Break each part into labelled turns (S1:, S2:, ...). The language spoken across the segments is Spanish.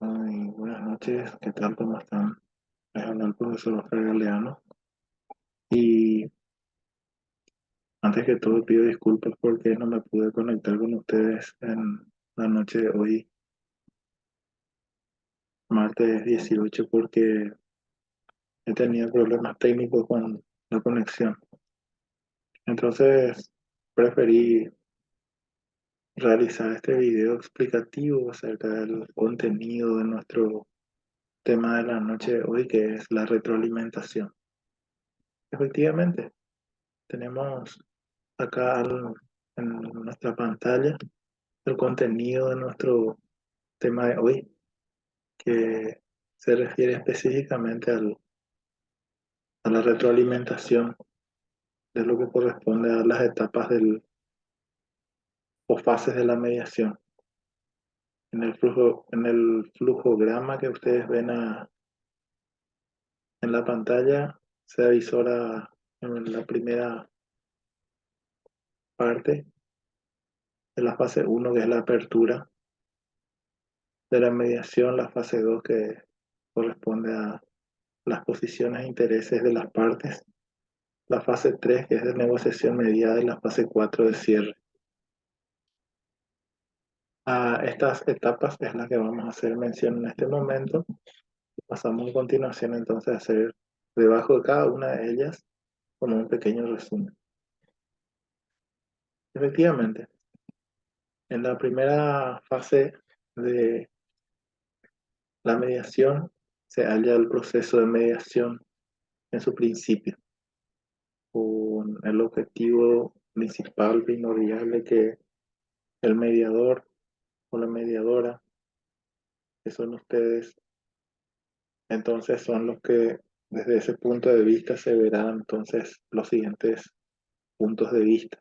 S1: Ay, buenas noches, ¿qué tal? ¿Cómo están? Les habla el profesor Oscar Galeano. Y antes que todo pido disculpas porque no me pude conectar con ustedes en la noche de hoy, martes 18, porque he tenido problemas técnicos con la conexión. Entonces preferí realizar este video explicativo acerca del contenido de nuestro tema de la noche de hoy, que es la retroalimentación. Efectivamente, tenemos acá en nuestra pantalla el contenido de nuestro tema de hoy, que se refiere específicamente a la retroalimentación de lo que corresponde a las etapas o fases de la mediación. En el flujograma que ustedes ven en la pantalla, se avisora en la primera parte de la fase uno, que es la apertura de la mediación, la fase 2, que corresponde a las posiciones e intereses de las partes, la fase 3, que es de negociación mediada, y la fase 4 de cierre. A estas etapas es la que vamos a hacer mención en este momento. Pasamos a continuación entonces a hacer debajo de cada una de ellas como un pequeño resumen. Efectivamente, en la primera fase de la mediación se halla el proceso de mediación en su principio, con el objetivo principal, primordial, de que el mediador o la mediadora, que son ustedes, entonces son los que desde ese punto de vista se verán entonces los siguientes puntos de vista.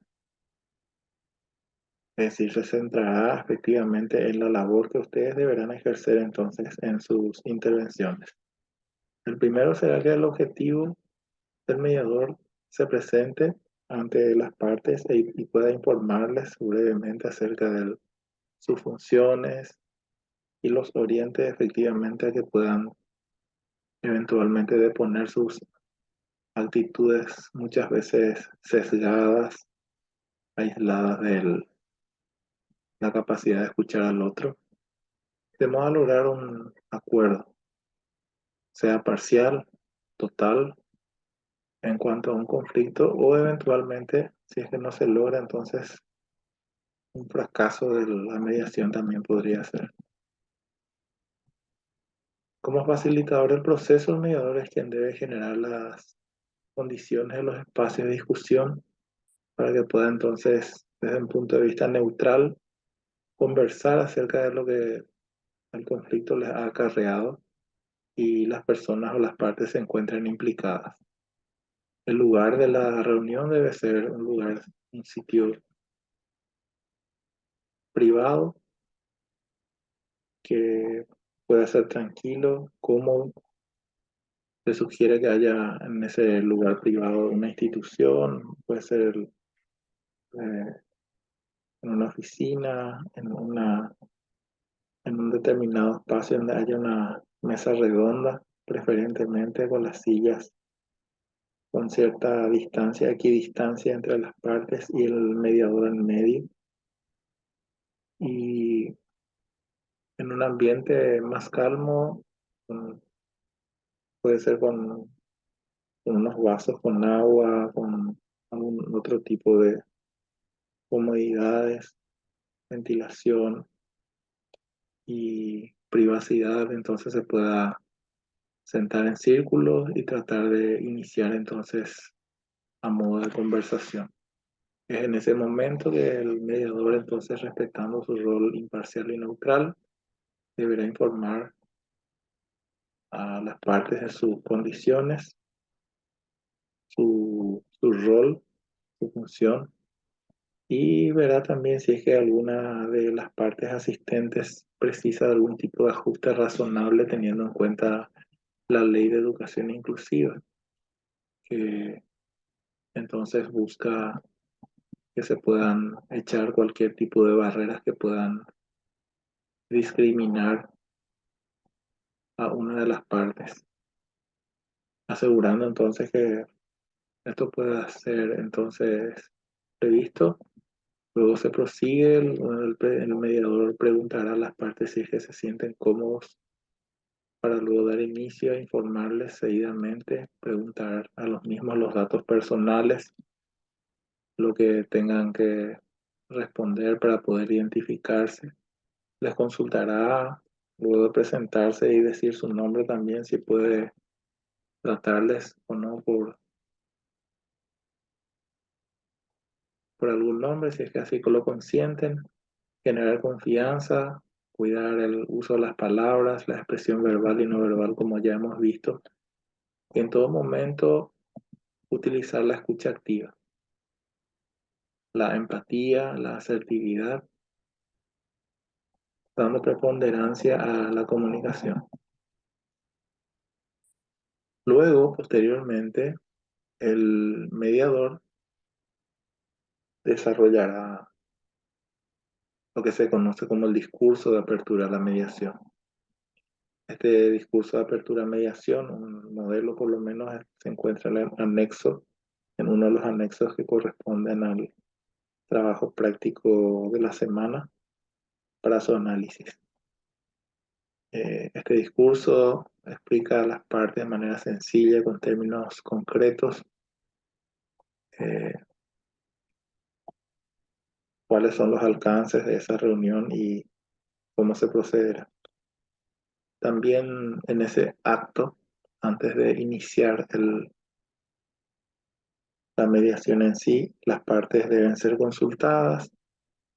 S1: Es decir, se centrará efectivamente en la labor que ustedes deberán ejercer entonces en sus intervenciones. El primero será que el objetivo del mediador se presente ante las partes y pueda informarles brevemente acerca de sus funciones y los oriente efectivamente a que puedan eventualmente deponer sus actitudes muchas veces sesgadas, aisladas de la capacidad de escuchar al otro, de modo a lograr un acuerdo, sea parcial, total, en cuanto a un conflicto, o eventualmente, si es que no se logra, entonces un fracaso de la mediación también podría ser. Como facilitador del proceso, el mediador es quien debe generar las condiciones de los espacios de discusión para que pueda entonces, desde un punto de vista neutral, conversar acerca de lo que el conflicto les ha acarreado y las personas o las partes se encuentran implicadas. El lugar de la reunión debe ser un sitio privado, que pueda ser tranquilo, cómodo. Se sugiere que haya en ese lugar privado una institución, puede ser eh, en una oficina, en un determinado espacio donde haya una mesa redonda, preferentemente con las sillas con cierta distancia, equidistancia entre las partes y el mediador en medio. Y en un ambiente más calmo, puede ser con unos vasos con agua, con algún otro tipo de comodidades, ventilación y privacidad, entonces se pueda sentar en círculos y tratar de iniciar entonces a modo de conversación. Es en ese momento que el mediador, entonces, respetando su rol imparcial y neutral, deberá informar a las partes de sus condiciones, su rol, su función, y verá también si es que alguna de las partes asistentes precisa de algún tipo de ajuste razonable, teniendo en cuenta la ley de educación inclusiva, que entonces busca que se puedan echar cualquier tipo de barreras que puedan discriminar a una de las partes, asegurando entonces que esto pueda ser entonces previsto. Luego se prosigue, el mediador preguntará a las partes si es que se sienten cómodos para luego dar inicio a informarles seguidamente, preguntar a los mismos los datos personales, lo que tengan que responder para poder identificarse. Les consultará luego de presentarse y decir su nombre también, si puede tratarles o no por algún nombre, si es que así lo consienten, generar confianza, cuidar el uso de las palabras, la expresión verbal y no verbal, como ya hemos visto, y en todo momento utilizar la escucha activa, la empatía, la asertividad, dando preponderancia a la comunicación. Luego, posteriormente, el mediador desarrollará lo que se conoce como el discurso de apertura a la mediación. Este discurso de apertura a mediación, un modelo por lo menos, se encuentra en el anexo, en uno de los anexos que corresponden al trabajo práctico de la semana para su análisis. Este discurso explica a las partes de manera sencilla, con términos concretos, eh, cuáles son los alcances de esa reunión y cómo se procederá. También en ese acto, antes de iniciar la mediación en sí, las partes deben ser consultadas,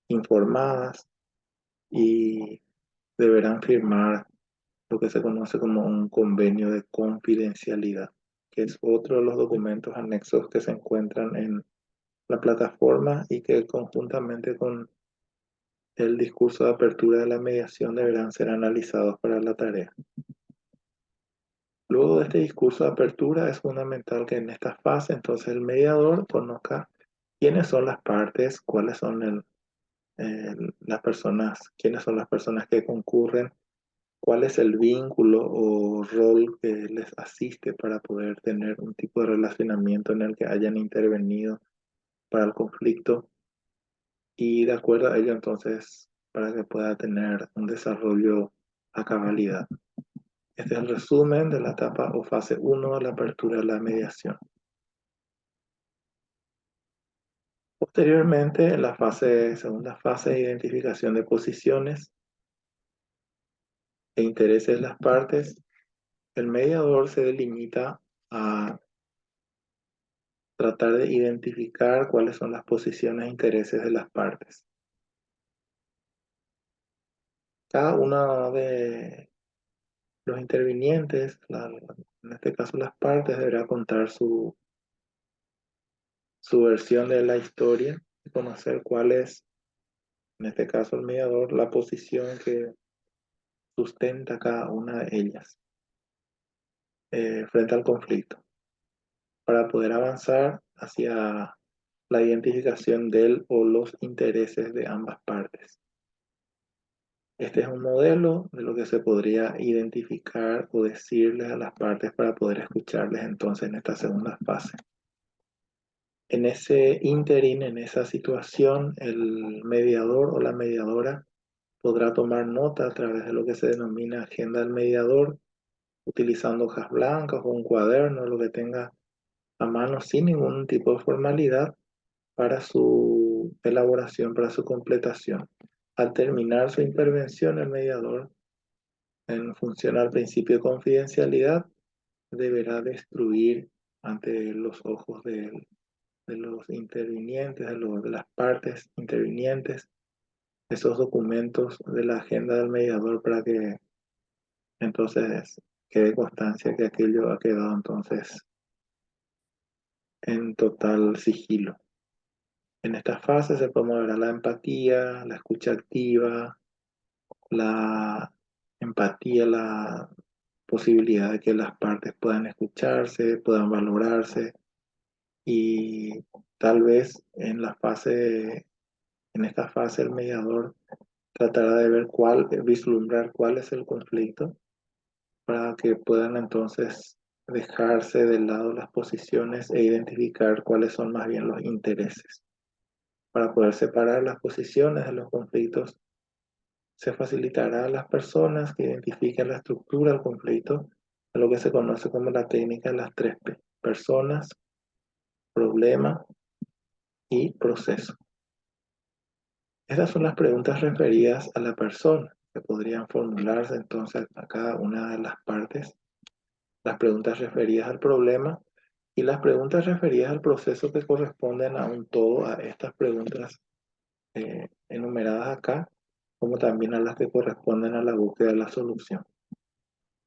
S1: informadas y deberán firmar lo que se conoce como un convenio de confidencialidad, que es otro de los documentos anexos que se encuentran en la plataforma y que conjuntamente con el discurso de apertura de la mediación deberán ser analizados para la tarea. Luego de este discurso de apertura es fundamental que en esta fase entonces el mediador conozca quiénes son las partes, cuáles son las personas, quiénes son las personas que concurren, cuál es el vínculo o rol que les asiste para poder tener un tipo de relacionamiento en el que hayan intervenido para el conflicto y de acuerdo a ello entonces para que pueda tener un desarrollo a cabalidad. Este es el resumen de la etapa o fase 1 de la apertura de la mediación. Posteriormente, en la segunda fase de identificación de posiciones e intereses de las partes, el mediador se delimita a tratar de identificar cuáles son las posiciones e intereses de las partes. Cada uno de los intervinientes, en este caso las partes, deberá contar su versión de la historia y conocer cuál es, en este caso el mediador, la posición que sustenta cada una de ellas frente al conflicto, para poder avanzar hacia la identificación del o los intereses de ambas partes. Este es un modelo de lo que se podría identificar o decirles a las partes para poder escucharles entonces en esta segunda fase. En ese ínterin, en esa situación, el mediador o la mediadora podrá tomar nota a través de lo que se denomina agenda del mediador, utilizando hojas blancas o un cuaderno, lo que tenga a mano sin ningún tipo de formalidad para su elaboración, para su completación. Al terminar su intervención, el mediador, en función al principio de confidencialidad, deberá destruir ante los ojos de los intervinientes, de las partes intervinientes, esos documentos de la agenda del mediador para que entonces quede constancia que aquello ha quedado entonces en total sigilo. En esta fase se promoverá la empatía, la escucha activa, la empatía, la posibilidad de que las partes puedan escucharse, puedan valorarse y tal vez en esta fase el mediador tratará de ver vislumbrar cuál es el conflicto para que puedan entonces dejarse de lado las posiciones e identificar cuáles son más bien los intereses. Para poder separar las posiciones de los conflictos, se facilitará a las personas que identifiquen la estructura del conflicto a lo que se conoce como la técnica de las 3P: personas, problema y proceso. Estas son las preguntas referidas a la persona, que podrían formularse entonces a cada una de las partes, las preguntas referidas al problema y las preguntas referidas al proceso, que corresponden a un todo, a estas preguntas enumeradas acá, como también a las que corresponden a la búsqueda de la solución.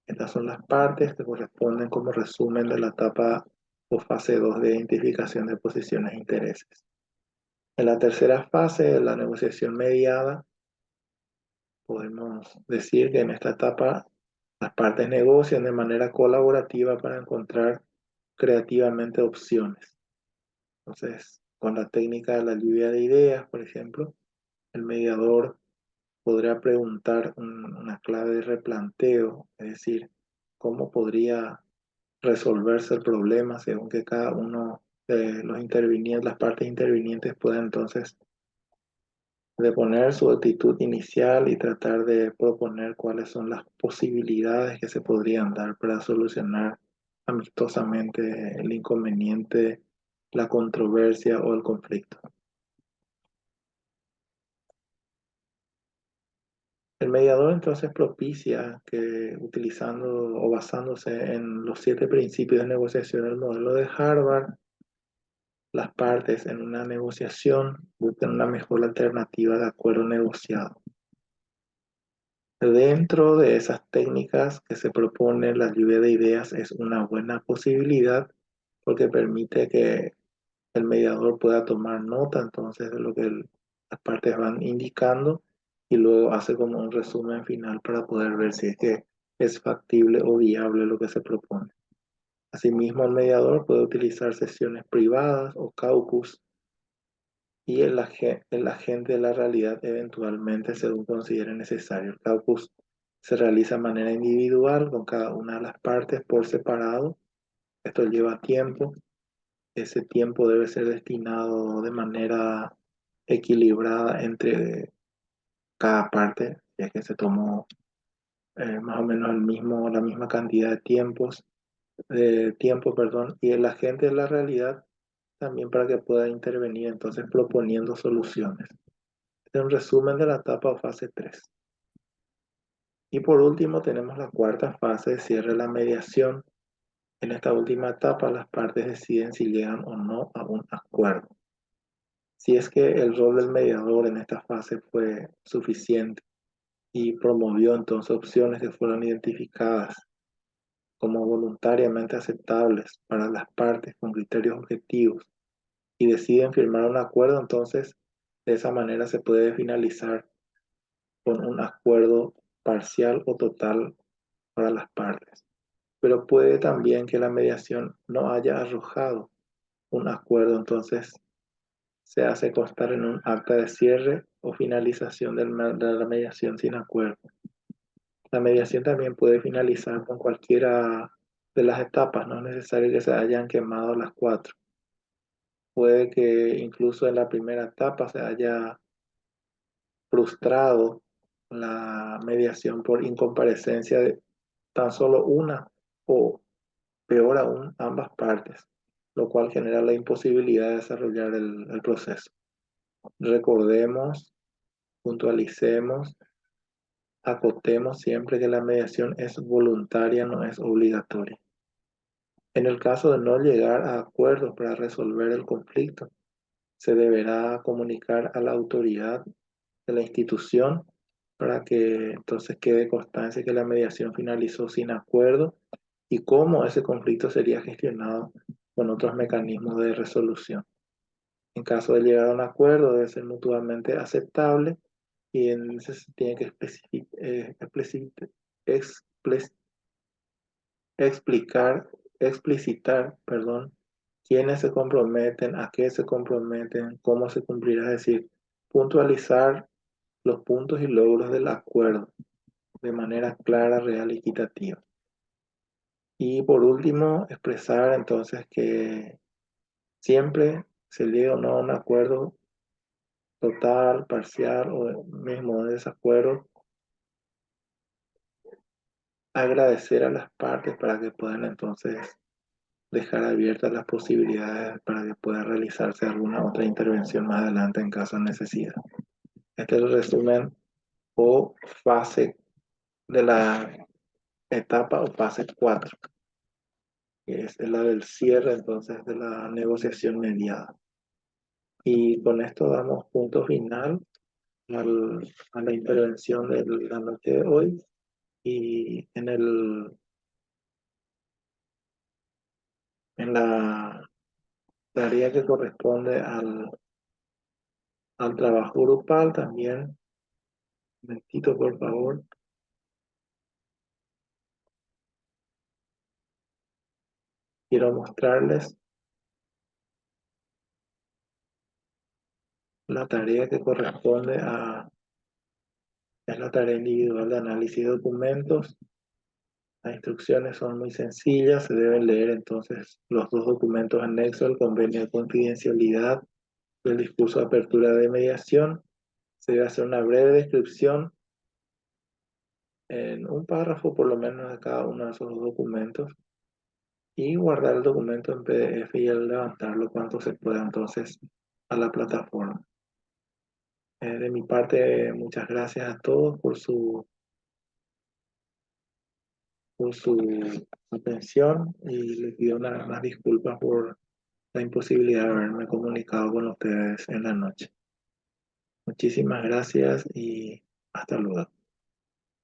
S1: Estas son las partes que corresponden como resumen de la etapa o fase 2 de identificación de posiciones e intereses. En la tercera fase de la negociación mediada, podemos decir que en esta etapa las partes negocian de manera colaborativa para encontrar creativamente opciones. Entonces, con la técnica de la lluvia de ideas, por ejemplo, el mediador podría preguntar una clave de replanteo, es decir, cómo podría resolverse el problema según que cada uno de los intervinientes, las partes intervinientes, pueda entonces de poner su actitud inicial y tratar de proponer cuáles son las posibilidades que se podrían dar para solucionar amistosamente el inconveniente, la controversia o el conflicto. El mediador entonces propicia que, utilizando o basándose en los 7 principios de negociación del modelo de Harvard, las partes en una negociación busquen una mejor alternativa de acuerdo negociado. Dentro de esas técnicas que se propone, la lluvia de ideas es una buena posibilidad porque permite que el mediador pueda tomar nota entonces de lo que las partes van indicando y luego hace como un resumen final para poder ver si es que es factible o viable lo que se propone. Asimismo, el mediador puede utilizar sesiones privadas o caucus y el agente de la realidad eventualmente según considere necesario. El caucus se realiza de manera individual con cada una de las partes por separado. Esto lleva tiempo. Ese tiempo debe ser destinado de manera equilibrada entre cada parte, ya que se tomó más o menos la misma cantidad de tiempo, perdón, y el agente de la realidad también para que pueda intervenir entonces proponiendo soluciones. Este es un resumen de la etapa o fase 3. Y por último tenemos la cuarta fase de cierre de la mediación. En esta última etapa las partes deciden si llegan o no a un acuerdo. Si es que el rol del mediador en esta fase fue suficiente y promovió entonces opciones que fueron identificadas como voluntariamente aceptables para las partes con criterios objetivos y deciden firmar un acuerdo, entonces de esa manera se puede finalizar con un acuerdo parcial o total para las partes. Pero puede también que la mediación no haya arrojado un acuerdo, entonces se hace constar en un acta de cierre o finalización de la mediación sin acuerdo. La mediación también puede finalizar con cualquiera de las etapas, no es necesario que se hayan quemado las 4. Puede que incluso en la primera etapa se haya frustrado la mediación por incomparecencia de tan solo una o, peor aún, ambas partes, lo cual genera la imposibilidad de desarrollar el proceso. Recordemos, puntualicemos, acotemos siempre que la mediación es voluntaria, no es obligatoria. En el caso de no llegar a acuerdos para resolver el conflicto, se deberá comunicar a la autoridad de la institución para que entonces quede constancia que la mediación finalizó sin acuerdo y cómo ese conflicto sería gestionado con otros mecanismos de resolución. En caso de llegar a un acuerdo, debe ser mutuamente aceptable y en ese se tiene que explicitar, perdón, quiénes se comprometen, a qué se comprometen, cómo se cumplirá, es decir, puntualizar los puntos y logros del acuerdo de manera clara, real y equitativa. Y por último, expresar entonces que siempre se llegue o no a un acuerdo total, parcial o mismo de desacuerdo, agradecer a las partes para que puedan entonces dejar abiertas las posibilidades para que pueda realizarse alguna otra intervención más adelante en caso de necesidad. Este es el resumen o fase de la etapa o fase 4, que es la del cierre entonces de la negociación mediada. Y con esto damos punto final a la intervención de la noche de hoy y en la tarea que corresponde al trabajo grupal también. Un momentito, por favor. Quiero mostrarles la tarea que corresponde es la tarea individual de análisis de documentos. Las instrucciones son muy sencillas, se deben leer entonces los dos documentos anexos, el convenio de confidencialidad y el discurso de apertura de mediación. Se debe hacer una breve descripción en un párrafo por lo menos de cada uno de esos dos documentos y guardar el documento en PDF y al levantarlo cuanto se pueda entonces a la plataforma. De mi parte, muchas gracias a todos por su atención y les pido unas disculpas por la imposibilidad de haberme comunicado con ustedes en la noche. Muchísimas gracias y hasta luego.